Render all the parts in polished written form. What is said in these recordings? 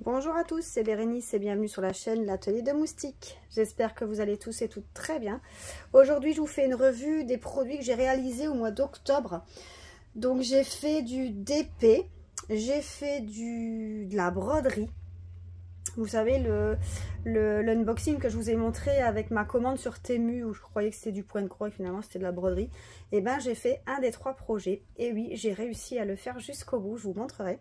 Bonjour à tous, c'est Bérénice et bienvenue sur la chaîne L'Atelier de Moustiques. J'espère que vous allez tous et toutes très bien. Aujourd'hui, je vous fais une revue des produits que j'ai réalisés au mois d'octobre. Donc, j'ai fait du DP, j'ai fait de la broderie. Vous savez, l'unboxing que je vous ai montré avec ma commande sur Temu, où je croyais que c'était du point de croix et finalement c'était de la broderie. Et ben, j'ai fait un des 3 projets. Et oui, j'ai réussi à le faire jusqu'au bout, je vous montrerai.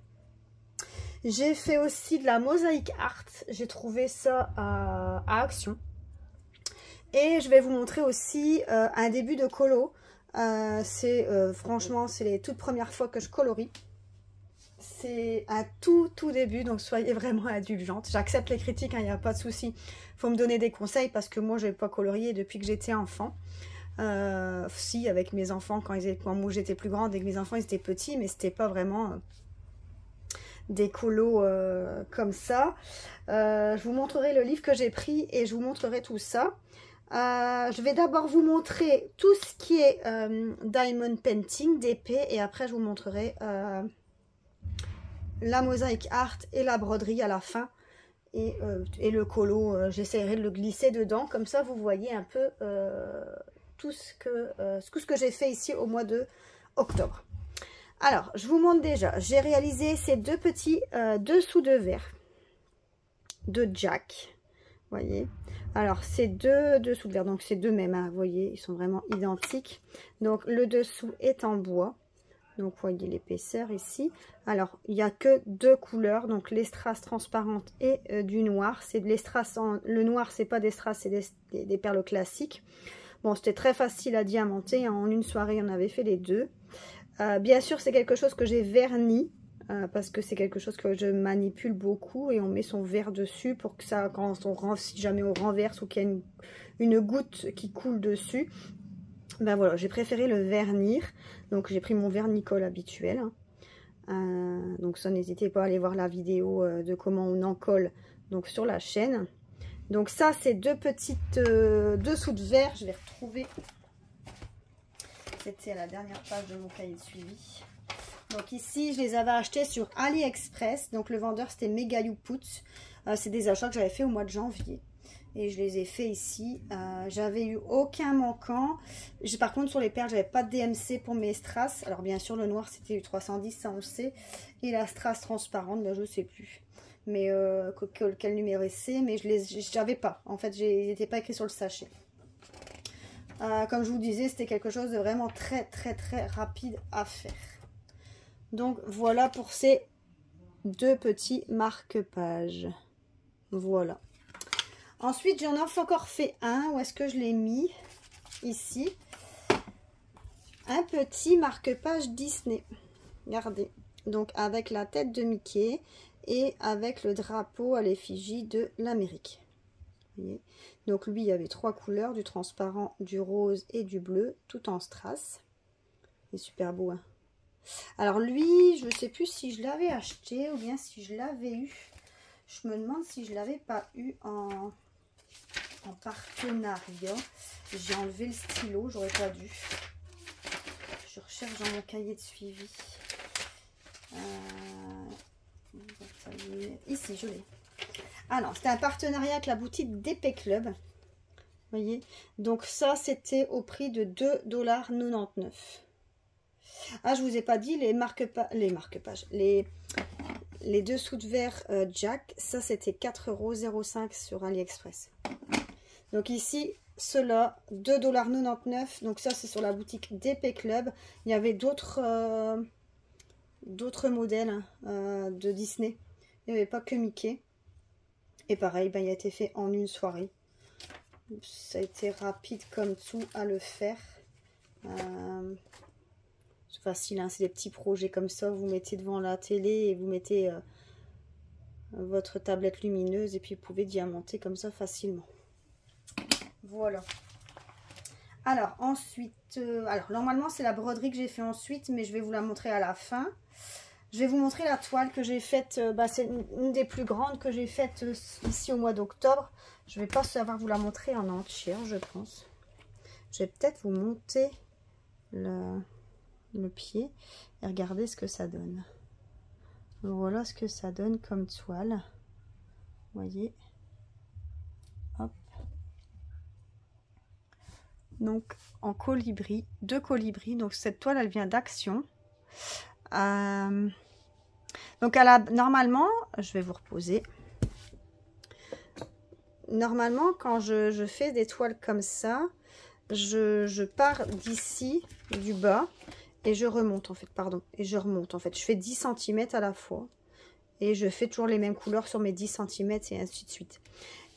J'ai fait aussi de la mosaïque art, j'ai trouvé ça à Action. Et je vais vous montrer aussi un début de colo. Franchement, c'est les toutes premières fois que je colorie. C'est un tout début, donc soyez vraiment indulgente. J'accepte les critiques, il n'y a pas de souci. Il faut me donner des conseils parce que moi, je n'ai pas colorié depuis que j'étais enfant. Si, avec mes enfants, quand moi j'étais plus grande et que mes enfants ils étaient petits, mais c'était pas vraiment... des colos comme ça. Je vous montrerai le livre que j'ai pris et je vous montrerai tout ça. Je vais d'abord vous montrer tout ce qui est diamond painting, DP, et après je vous montrerai la mosaïque art et la broderie à la fin. Et le colo, j'essaierai de le glisser dedans, comme ça vous voyez un peu tout ce que j'ai fait ici au mois de octobre. Alors, je vous montre déjà, j'ai réalisé ces deux petits dessous de verre de Jack, vous voyez. Alors, c'est deux dessous de verre, donc c'est deux mêmes, hein, vous voyez, ils sont vraiment identiques. Donc, le dessous est en bois, donc vous voyez l'épaisseur ici. Alors, il n'y a que 2 couleurs, donc les strass transparentes et du noir. C'est de l'estrass, le noir, c'est pas des strass, c'est des perles classiques. Bon, c'était très facile à diamanter, hein, en une soirée, on avait fait les deux. Bien sûr, c'est quelque chose que j'ai verni, parce que c'est quelque chose que je manipule beaucoup et on met son verre dessus pour que ça, si jamais on renverse ou qu'il y a une goutte qui coule dessus, ben voilà, j'ai préféré le vernir. Donc j'ai pris mon vernicole habituel. Donc ça, n'hésitez pas à aller voir la vidéo de comment on en colle donc sur la chaîne. Donc ça, c'est deux petites dessous de verre. Je vais retrouver... C'était à la dernière page de mon cahier de suivi. Donc ici, je les avais achetés sur AliExpress. Donc le vendeur, c'était Mega Youputs. C'est des achats que j'avais fait au mois de janvier. Et je les ai fait ici. J'avais eu aucun manquant. Par contre, sur les perles, j'avais pas de DMC pour mes strass. Alors bien sûr, le noir, c'était du 310, ça on le sait. Et la strass transparente, ben, je ne sais plus. Mais quel numéro c'est. Mais je n'avais pas. En fait, ils n'étaient pas écrits sur le sachet. Comme je vous disais, c'était quelque chose de vraiment très rapide à faire. Donc voilà pour ces deux petits marque-pages. Voilà. Ensuite, j'en ai encore fait un. Où est-ce que je l'ai mis? Ici. Un petit marque-page Disney. Regardez. Donc avec la tête de Mickey et avec le drapeau à l'effigie de l'Amérique. Donc lui, il y avait 3 couleurs, du transparent, du rose et du bleu, tout en strass. Il est super beau, hein. Alors lui, je ne sais plus si je l'avais acheté ou bien si je l'avais eu. Je me demande si je ne l'avais pas eu en partenariat. J'ai enlevé le stylo, j'aurais pas dû. Je recherche dans mon cahier de suivi. Ici, je l'ai. Ah non, c'était un partenariat avec la boutique DP Club. Vous voyez. Donc ça, c'était au prix de 2,99 $. Ah, je vous ai pas dit les marque-pages. Les dessous de verre Jack, ça c'était 4,05 € sur AliExpress. Donc ici, ceux-là, 2,99 $. Donc ça, c'est sur la boutique DP Club. Il y avait d'autres modèles de Disney. Il n'y avait pas que Mickey. Et pareil, ben, il a été fait en une soirée. Ça a été rapide comme tout à le faire. C'est facile, hein, c'est des petits projets comme ça. Vous mettez devant la télé et vous mettez votre tablette lumineuse et puis vous pouvez diamanter comme ça facilement. Voilà. Alors ensuite, alors normalement c'est la broderie que j'ai fait ensuite, mais je vais vous la montrer à la fin. Je vais vous montrer la toile que j'ai faite, c'est une des plus grandes que j'ai faite ici au mois d'octobre. Je ne vais pas savoir vous la montrer en entière, je pense. Je vais peut-être vous monter le pied et regardez ce que ça donne. Voilà ce que ça donne comme toile. voyez. Hop. Donc en colibri, 2 colibris. Donc cette toile, elle vient d'Action. Donc normalement, je vais vous reposer. Normalement, quand je fais des toiles comme ça, je pars d'ici, du bas, et je remonte en fait, pardon. Et je remonte en fait. Je fais 10 cm à la fois. Et je fais toujours les mêmes couleurs sur mes 10 cm et ainsi de suite.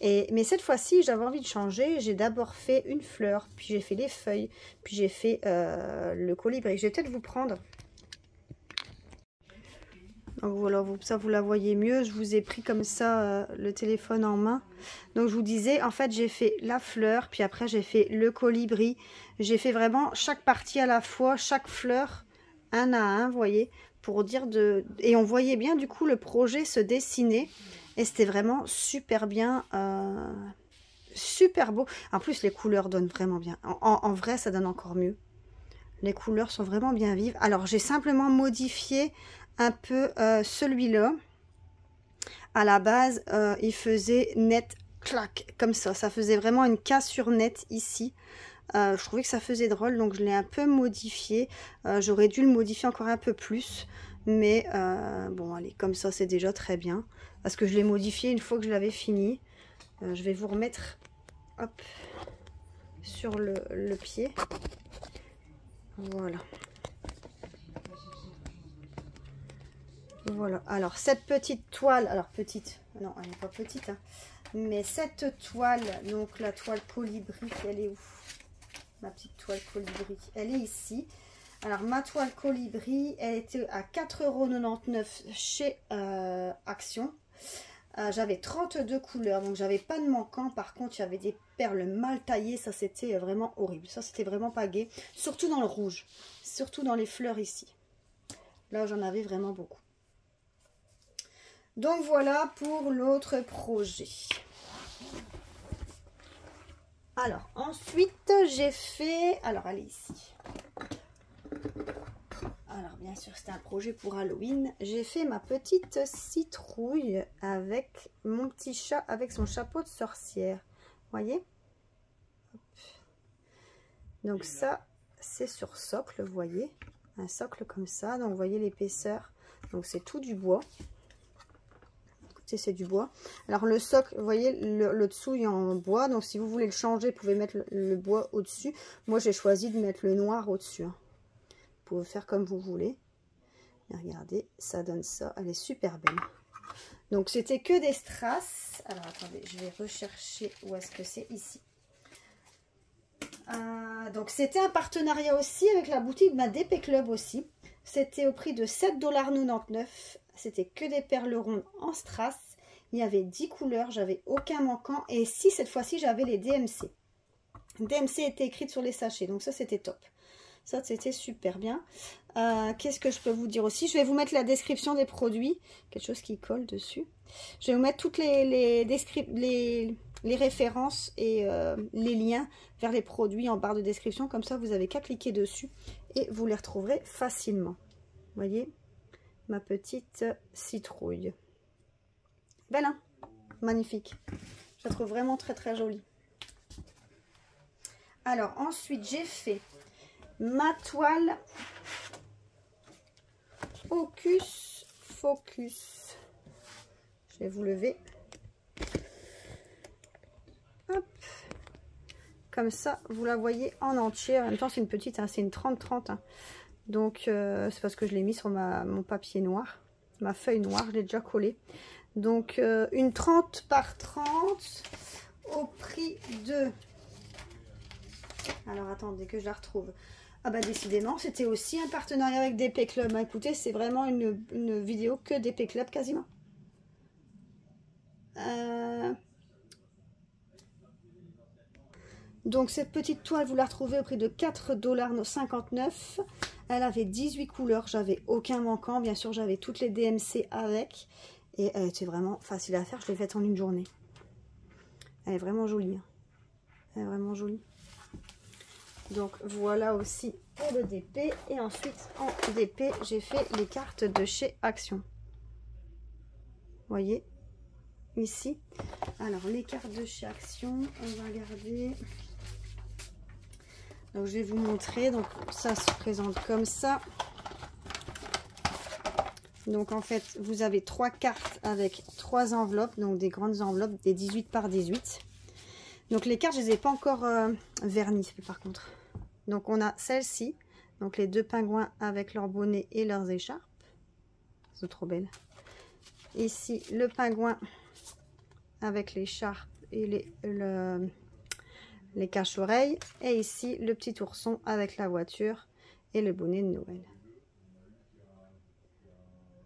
Mais cette fois-ci, j'avais envie de changer. J'ai d'abord fait une fleur, puis j'ai fait les feuilles, puis j'ai fait le colibri. Je vais peut-être vous prendre. Donc voilà, ça vous la voyez mieux. Je vous ai pris comme ça le téléphone en main. Donc je vous disais, en fait, j'ai fait la fleur, puis après j'ai fait le colibri. J'ai fait vraiment chaque partie à la fois, chaque fleur, un à un, vous voyez, pour dire de... Et on voyait bien du coup le projet se dessiner. Et c'était vraiment super bien, super beau. En plus, les couleurs donnent vraiment bien. En vrai, ça donne encore mieux. Les couleurs sont vraiment bien vives. Alors, j'ai simplement modifié un peu celui-là. À la base, il faisait net, clac, comme ça. Ça faisait vraiment une cassure nette ici. Je trouvais que ça faisait drôle, donc je l'ai un peu modifié. J'aurais dû le modifier encore un peu plus. Mais bon, allez, comme ça, c'est déjà très bien. Parce que je l'ai modifié une fois que je l'avais fini. Je vais vous remettre hop, sur le pied. Voilà. Voilà. Alors, cette petite toile, alors petite, non, elle n'est pas petite, hein, mais cette toile, donc la toile colibri, elle est où? Ma petite toile colibri, elle est ici. Alors, ma toile colibri, elle était à 4,99 € chez Action. J'avais 32 couleurs, donc j'avais pas de manquant. Par contre, il y avait des perles mal taillées. Ça, c'était vraiment horrible. Ça, c'était vraiment pas gai. Surtout dans le rouge. Surtout dans les fleurs ici. Là, j'en avais vraiment beaucoup. Donc, voilà pour l'autre projet. Alors, ensuite, j'ai fait... Alors, elle est ici. Alors, bien sûr, c'était un projet pour Halloween. J'ai fait ma petite citrouille avec mon petit chat, avec son chapeau de sorcière. Voyez? Donc ça, c'est sur socle, vous voyez? Un socle comme ça. Donc, vous voyez l'épaisseur. Donc, c'est tout du bois. Écoutez, c'est du bois. Alors, le socle, vous voyez, le dessous est en bois. Donc, si vous voulez le changer, vous pouvez mettre le bois au-dessus. Moi, j'ai choisi de mettre le noir au-dessus. Vous pouvez faire comme vous voulez. Et regardez, ça donne ça. Elle est super belle. Donc, c'était que des strass. Alors, attendez, je vais rechercher où est-ce que c'est ici. Donc, c'était un partenariat aussi avec la boutique DP Club aussi. C'était au prix de 7,99 $. C'était que des perles rondes en strass. Il y avait 10 couleurs. J'avais aucun manquant. Et si, cette fois-ci, j'avais les DMC. DMC était écrite sur les sachets. Donc, ça, c'était top. Ça, c'était super bien. Qu'est-ce que je peux vous dire aussi? Je vais vous mettre la description des produits. Quelque chose qui colle dessus. Je vais vous mettre toutes les références et les liens vers les produits en barre de description. Comme ça, vous n'avez qu'à cliquer dessus et vous les retrouverez facilement. Vous voyez? Ma petite citrouille. Belle, hein? Magnifique. Je la trouve vraiment très, très jolie. Alors, ensuite, j'ai fait ma toile Hocus Focus. Je vais vous lever. Hop. Comme ça, vous la voyez en entier. En même temps, c'est une petite, hein, c'est une 30-30. Hein. Donc, c'est parce que je l'ai mis sur mon papier noir. Ma feuille noire, je l'ai déjà collée. Donc, une 30 par 30 au prix de... Alors, attendez que je la retrouve. Ah bah décidément, c'était aussi un partenariat avec DP Club. Écoutez, c'est vraiment une vidéo que DP Club quasiment. Donc cette petite toile, vous la retrouvez au prix de 4,59 $. Elle avait 18 couleurs, j'avais aucun manquant. Bien sûr, j'avais toutes les DMC avec. Et elle était vraiment facile à faire, je l'ai faite en une journée. Elle est vraiment jolie. Hein. Elle est vraiment jolie. Donc voilà aussi pour le DP. Et ensuite en DP, j'ai fait les cartes de chez Action. Vous voyez? ici. Alors les cartes de chez Action, on va regarder. Donc je vais vous montrer. Donc ça se présente comme ça. Donc en fait vous avez 3 cartes avec 3 enveloppes, donc des grandes enveloppes, des 18 par 18. Donc les cartes je les ai pas encore vernies par contre. Donc on a celle-ci, donc les 2 pingouins avec leur bonnet et leurs écharpes. C'est trop belle. Ici le pingouin avec l'écharpe et les cache-oreilles. Et ici le petit ourson avec la voiture et le bonnet de Noël.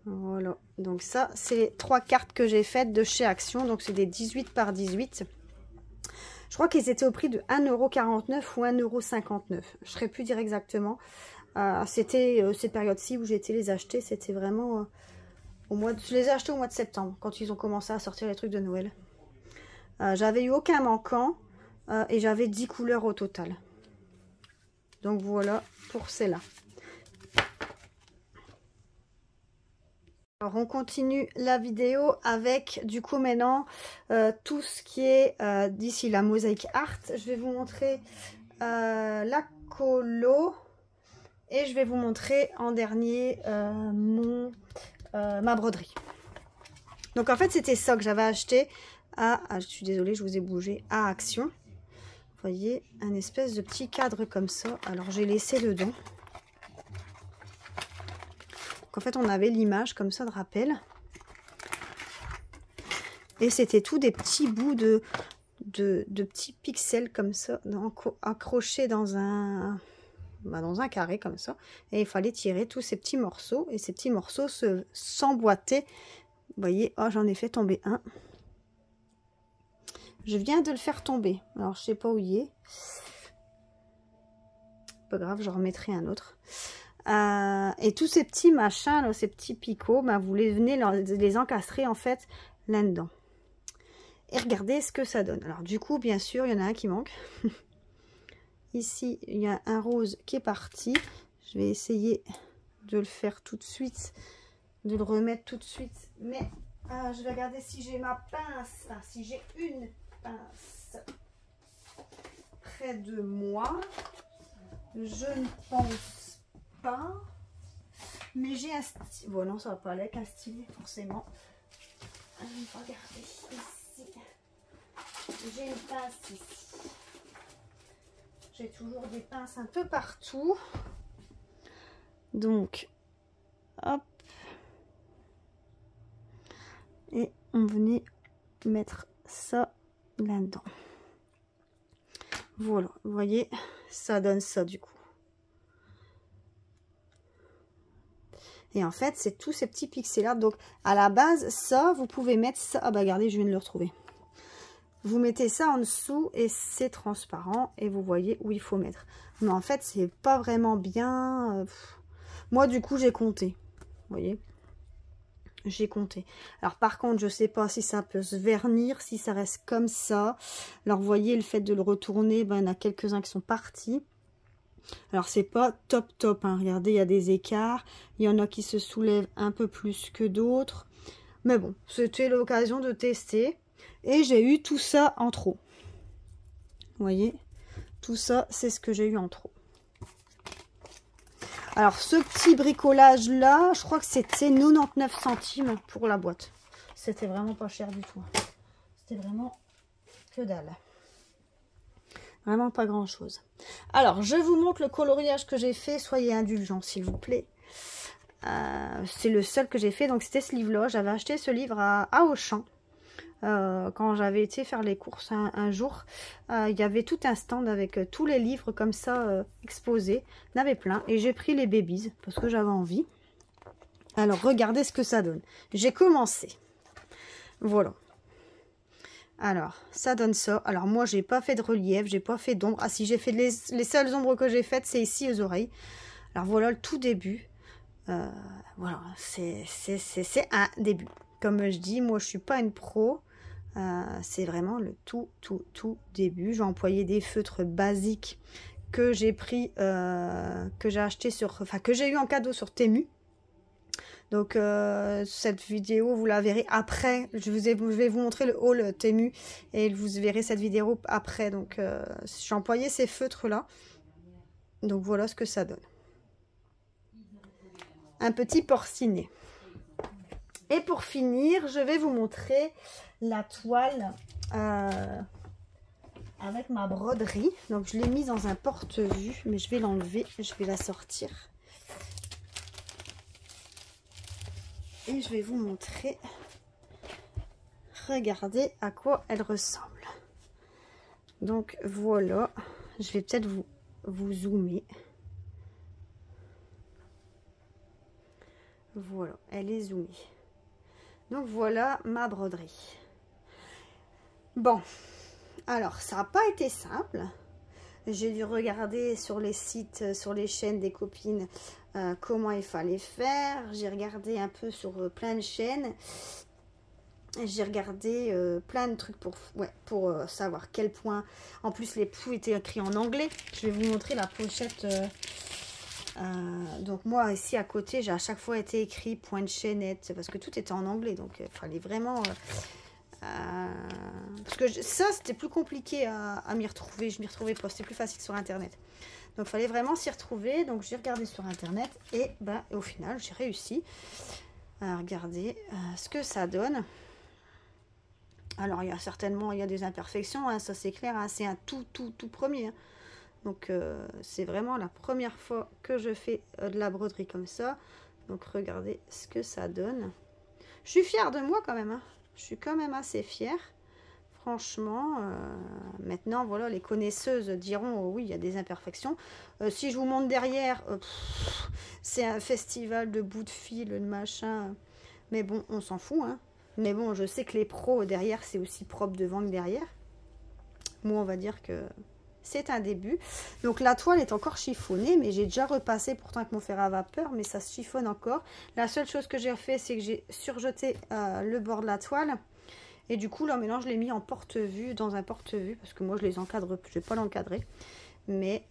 Voilà, donc ça c'est les 3 cartes que j'ai faites de chez Action. Donc c'est des 18 par 18. Je crois qu'ils étaient au prix de 1,49 € ou 1,59 €. Je ne saurais plus dire exactement. C'était ces périodes-ci où j'ai été les acheter. C'était vraiment je les ai achetés au mois de septembre, quand ils ont commencé à sortir les trucs de Noël. J'avais eu aucun manquant et j'avais 10 couleurs au total. Donc voilà pour celle-là. Alors on continue la vidéo avec du coup maintenant tout ce qui est d'ici la mosaïque art. Je vais vous montrer la colo et je vais vous montrer en dernier ma broderie. Donc en fait c'était ça que j'avais acheté à, je suis désolée je vous ai bougé, à Action. Vous voyez un espèce de petit cadre comme ça. Alors j'ai laissé dedans. En fait on avait l'image comme ça de rappel et c'était tout des petits bouts de petits pixels comme ça accrochés dans un carré comme ça, et il fallait tirer tous ces petits morceaux et ces petits morceaux s'emboîtaient. Vous voyez, oh j'en ai fait tomber un, je viens de le faire tomber, alors je sais pas où il est, pas grave, je remettrai un autre. Et tous ces petits machins, là, ces petits picots, ben, vous venez les encastrer en fait là-dedans. Et regardez ce que ça donne. Alors du coup, bien sûr, il y en a un qui manque. Ici, il y a un rose qui est parti. Je vais essayer de le faire tout de suite, de le remettre tout de suite. Mais je vais regarder si j'ai ma pince, si j'ai une pince près de moi. Je ne pense pas, mais j'ai un stylet. Bon non, ça va pas aller avec un stylet forcément. Regardez ici, j'ai une pince ici. J'ai toujours des pinces un peu partout, donc hop, et on venait mettre ça là-dedans. Voilà, vous voyez, ça donne ça du coup. Et en fait, c'est tous ces petits pixels-là. Donc, à la base, ça, vous pouvez mettre ça. Ah bah, regardez, je viens de le retrouver. Vous mettez ça en dessous et c'est transparent. Et vous voyez où il faut mettre. Mais en fait, c'est pas vraiment bien. Moi, du coup, j'ai compté. Vous voyez, j'ai compté. Alors, par contre, je sais pas si ça peut se vernir, si ça reste comme ça. Alors, vous voyez, le fait de le retourner, ben, il y en a quelques-uns qui sont partis. Alors c'est pas top hein. Regardez, il y a des écarts, il y en a qui se soulèvent un peu plus que d'autres, mais bon, c'était l'occasion de tester et j'ai eu tout ça en trop. Vous voyez, tout ça c'est ce que j'ai eu en trop. Alors ce petit bricolage là, je crois que c'était 99 centimes pour la boîte. C'était vraiment pas cher du tout, c'était vraiment que dalle. Vraiment pas grand chose. Alors, je vous montre le coloriage que j'ai fait. Soyez indulgents, s'il vous plaît. C'est le seul que j'ai fait. Donc, c'était ce livre-là. J'avais acheté ce livre à Auchan. Quand j'avais été faire les courses un jour. Il y avait tout un stand avec tous les livres comme ça exposés. Il y en avait plein. Et j'ai pris les babies parce que j'avais envie. Alors, regardez ce que ça donne. J'ai commencé. Voilà. Alors, ça donne ça. Alors, moi, j'ai pas fait de relief, j'ai pas fait d'ombre. Ah, si, j'ai fait les seules ombres que j'ai faites, c'est ici aux oreilles. Alors, voilà le tout début. Voilà, c'est un début. Comme je dis, moi, je suis pas une pro. C'est vraiment le tout début. J'ai employé des feutres basiques que j'ai pris, que j'ai acheté sur... Enfin, que j'ai eu en cadeau sur Temu. Donc cette vidéo, vous la verrez après. Je vais vous montrer le haul Temu et vous verrez cette vidéo après. Donc j'ai employé ces feutres là. Donc voilà ce que ça donne. Un petit porcinet. Et pour finir, je vais vous montrer la toile avec ma broderie. Donc je l'ai mise dans un porte-vue, mais je vais l'enlever, je vais la sortir. Et je vais vous montrer, regardez à quoi elle ressemble. Donc voilà, je vais peut-être vous zoomer. Voilà, elle est zoomée. Donc voilà ma broderie. Bon, alors ça n'a pas été simple. J'ai dû regarder sur les sites, sur les chaînes des copines, comment il fallait faire. J'ai regardé un peu sur plein de chaînes. J'ai regardé plein de trucs pour savoir quel point. En plus, les poux étaient écrits en anglais. Je vais vous montrer la pochette. Donc moi, ici à côté, j'ai à chaque fois été écrit point de chaînette. Parce que tout était en anglais. Donc il fallait vraiment... parce que ça, c'était plus compliqué à m'y retrouver. Je m'y retrouvais pas. C'était plus facile sur Internet. Donc il fallait vraiment s'y retrouver. Donc j'ai regardé sur Internet. Et au final, j'ai réussi à regarder ce que ça donne. Alors il y a des imperfections, hein, ça c'est clair, hein, c'est un tout premier. Hein. Donc c'est vraiment la première fois que je fais de la broderie comme ça. Donc regardez ce que ça donne. Je suis fière de moi quand même, hein. Je suis quand même assez fière. Franchement, maintenant voilà, les connaisseuses diront oh, oui, il y a des imperfections. Si je vous montre derrière, c'est un festival de bouts de fil, de machin. Mais bon, on s'en fout, hein. Mais bon, je sais que les pros derrière, c'est aussi propre devant que derrière. Moi, on va dire que c'est un début. Donc, la toile est encore chiffonnée, mais j'ai déjà repassé pourtant avec mon fer à vapeur, mais ça se chiffonne encore. La seule chose que j'ai fait, c'est que j'ai surjeté le bord de la toile. Et du coup, là, maintenant, je l'ai mis en porte-vue, dans un porte-vue, parce que moi, je les encadre, je ne vais pas l'encadrer. Mais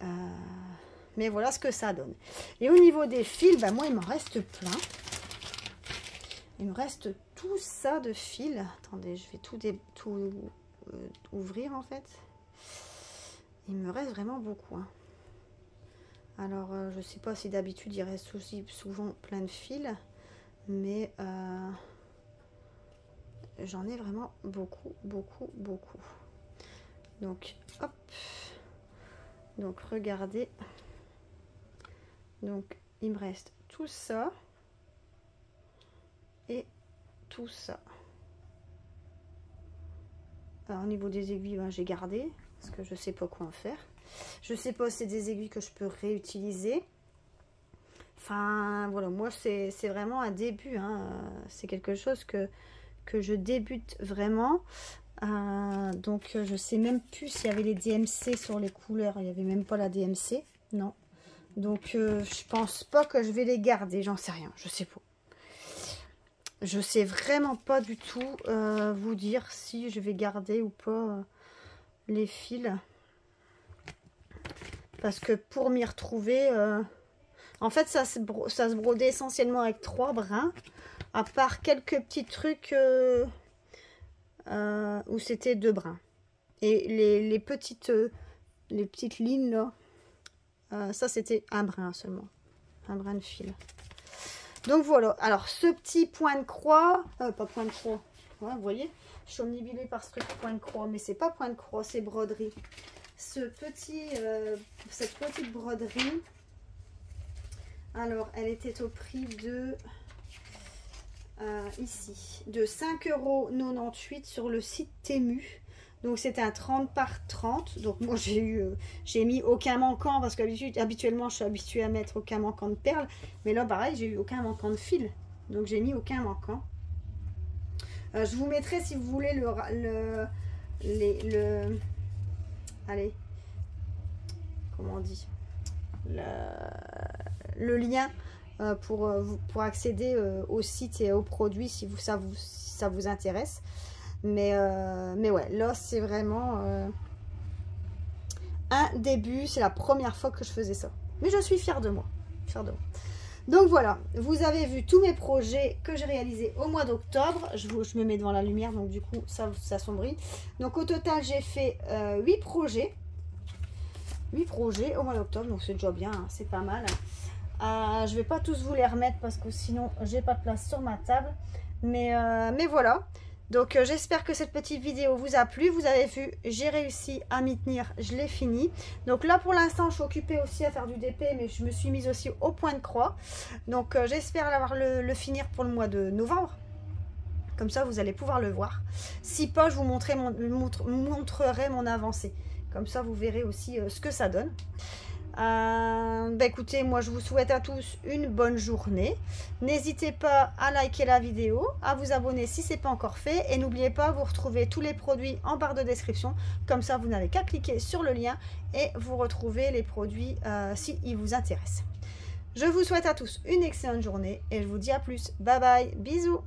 voilà ce que ça donne. Et au niveau des fils, moi, il m'en reste plein. Il me reste tout ça de fils. Attendez, je vais tout ouvrir en fait. Il me reste vraiment beaucoup. Hein. Alors, je ne sais pas si d'habitude il reste aussi souvent plein de fils. Mais j'en ai vraiment beaucoup. Donc, hop. Donc, regardez. Donc, il me reste tout ça. Et tout ça. Alors, au niveau des aiguilles, j'ai gardé parce que je sais pas quoi en faire. Je sais pas si c'est des aiguilles que je peux réutiliser. Enfin voilà, moi c'est vraiment un début, hein. C'est quelque chose que je débute vraiment. Donc je sais même plus s'il y avait les DMC sur les couleurs. Il n'y avait même pas la DMC, non. Donc je pense pas que je vais les garder, j'en sais rien, je sais pas. Je sais vraiment pas du tout vous dire si je vais garder ou pas les fils. Parce que pour m'y retrouver, en fait ça se brodait essentiellement avec 3 brins. À part quelques petits trucs où c'était 2 brins. Et les petites lignes là, ça c'était un brin seulement. Un brin de fil. Donc voilà, alors ce petit point de croix, pas point de croix, ouais, vous voyez, je suis omnibulée par ce truc point de croix, mais c'est pas point de croix, c'est broderie. Cette petite broderie, alors elle était au prix de, ici, de 5,98 € sur le site Temu. Donc c'était un 30 par 30. Donc moi j'ai mis aucun manquant parce qu'habituellement je suis habituée à mettre aucun manquant de perles. Mais là pareil, j'ai eu aucun manquant de fil. Donc j'ai mis aucun manquant. Je vous mettrai si vous voulez allez, comment on dit, le lien pour accéder au site et aux produits si ça vous intéresse. Mais ouais, là c'est vraiment un début, c'est la première fois que je faisais ça. Mais je suis fière de moi. Donc voilà, vous avez vu tous mes projets que j'ai réalisés au mois d'octobre. Je me mets devant la lumière, donc du coup ça s'assombrit. Donc au total j'ai fait 8 projets. 8 projets au mois d'octobre, donc c'est déjà bien, hein, c'est pas mal. Je vais pas tous vous les remettre parce que sinon j'ai pas de place sur ma table. Mais voilà. Donc j'espère que cette petite vidéo vous a plu. Vous avez vu, j'ai réussi à m'y tenir, je l'ai fini. Donc là pour l'instant je suis occupée aussi à faire du DP, mais je me suis mise aussi au point de croix. Donc j'espère le finir pour le mois de novembre. Comme ça vous allez pouvoir le voir. Si pas, je vous montrerai mon avancée. Comme ça vous verrez aussi ce que ça donne. Écoutez, moi je vous souhaite à tous une bonne journée. N'hésitez pas à liker la vidéo, à vous abonner si ce n'est pas encore fait, et n'oubliez pas, vous retrouvez tous les produits en barre de description. Comme ça vous n'avez qu'à cliquer sur le lien et vous retrouvez les produits si ils vous intéressent. Je vous souhaite à tous une excellente journée et je vous dis à plus. Bye bye, bisous.